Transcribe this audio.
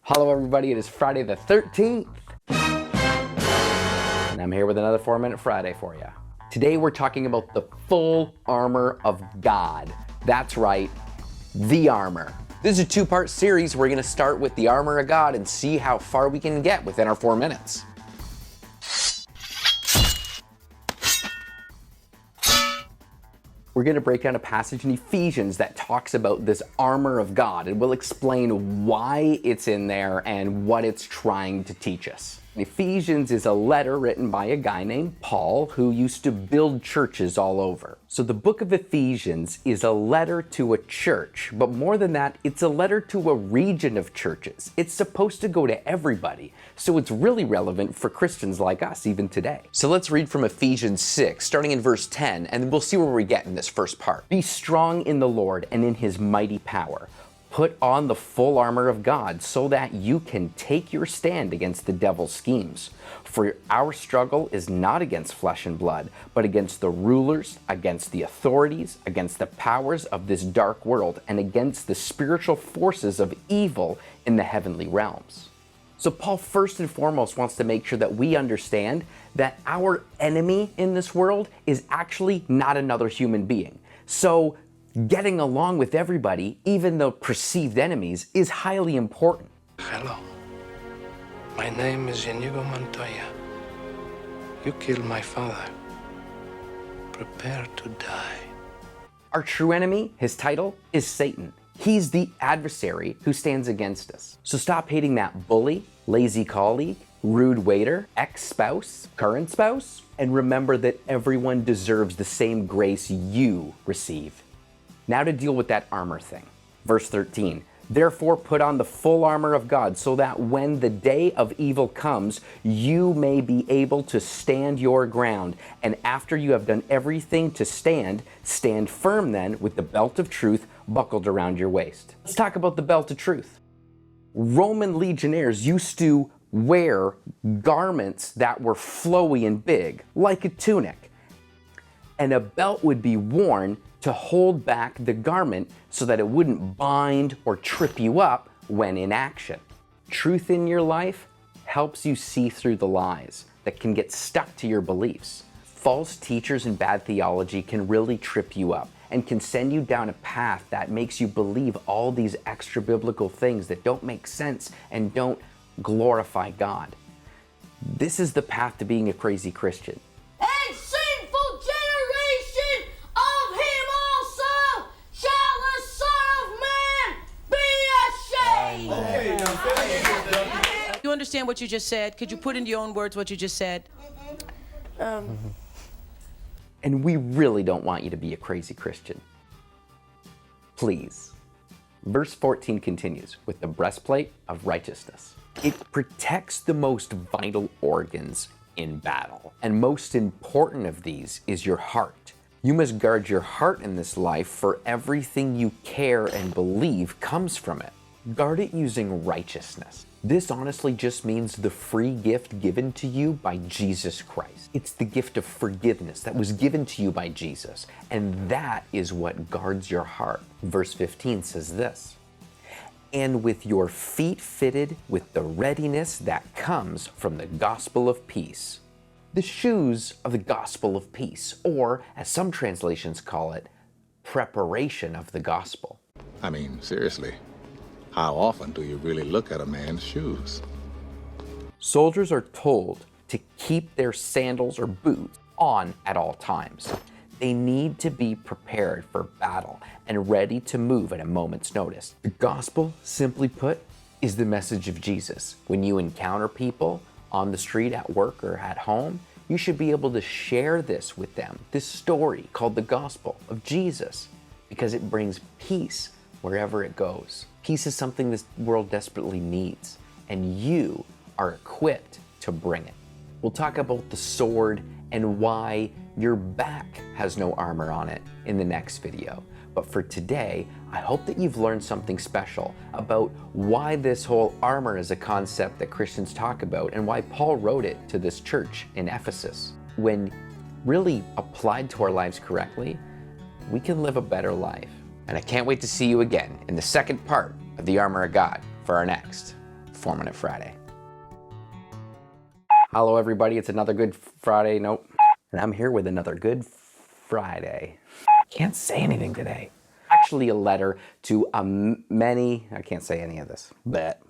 Hello everybody, it is Friday the 13th, and I'm here with another 4-Minute Friday for you. Today we're talking about the full armor of God. That's right, the armor. This is a 2-part series. We're gonna start with the armor of God and see how far we can get within our 4 minutes. We're going to break down a passage in Ephesians that talks about this armor of God, and we'll explain why it's in there and what it's trying to teach us. Ephesians is a letter written by a guy named Paul who used to build churches all over. So the book of Ephesians is a letter to a church, but more than that, it's a letter to a region of churches. It's supposed to go to everybody, so it's really relevant for Christians like us even today. So let's read from Ephesians 6, starting in verse 10, and we'll see where we get in this first part. Be strong in the Lord and in his mighty power. Put on the full armor of God so that you can take your stand against the devil's schemes. For our struggle is not against flesh and blood, but against the rulers, against the authorities, against the powers of this dark world, and against the spiritual forces of evil in the heavenly realms. So Paul first and foremost wants to make sure that we understand that our enemy in this world is actually not another human being. So getting along with everybody, even though perceived enemies, is highly important. Hello. My name is Inigo Montoya. You killed my father. Prepare to die. Our true enemy, his title, is Satan. He's the adversary who stands against us. So stop hating that bully, lazy colleague, rude waiter, ex-spouse, current spouse, and remember that everyone deserves the same grace you receive. Now to deal with that armor thing. Verse 13, therefore put on the full armor of God so that when the day of evil comes, you may be able to stand your ground. And after you have done everything to stand, stand firm then with the belt of truth buckled around your waist. Let's talk about the belt of truth. Roman legionnaires used to wear garments that were flowy and big, like a tunic. And a belt would be worn to hold back the garment so that it wouldn't bind or trip you up when in action. Truth in your life helps you see through the lies that can get stuck to your beliefs. False teachers and bad theology can really trip you up and can send you down a path that makes you believe all these extra biblical things that don't make sense and don't glorify God. This is the path to being a crazy Christian. You understand what you just said? Could you put into your own words what you just said? And we really don't want you to be a crazy Christian. Please. Verse 14 continues with the breastplate of righteousness. It protects the most vital organs in battle. And most important of these is your heart. You must guard your heart in this life, for everything you care and believe comes from it. Guard it using righteousness. This honestly just means the free gift given to you by Jesus Christ. It's the gift of forgiveness that was given to you by Jesus, and that is what guards your heart. Verse 15 says this, and with your feet fitted with the readiness that comes from the gospel of peace. The shoes of the gospel of peace, or as some translations call it, preparation of the gospel. I mean, seriously. How often do you really look at a man's shoes? Soldiers are told to keep their sandals or boots on at all times. They need to be prepared for battle and ready to move at a moment's notice. The gospel, simply put, is the message of Jesus. When you encounter people on the street, at work, or at home, you should be able to share this with them, this story called the gospel of Jesus, because it brings peace wherever it goes. Peace is something this world desperately needs, and you are equipped to bring it. We'll talk about the sword and why your back has no armor on it in the next video. But for today, I hope that you've learned something special about why this whole armor is a concept that Christians talk about and why Paul wrote it to this church in Ephesus. When really applied to our lives correctly, we can live a better life. And I can't wait to see you again in the second part of the Armour of God for our next 4-Minute Friday. Hello everybody, it's another Good Friday, nope. And I'm here with another Good Friday. Can't say anything today. Actually a letter to I can't say any of this, but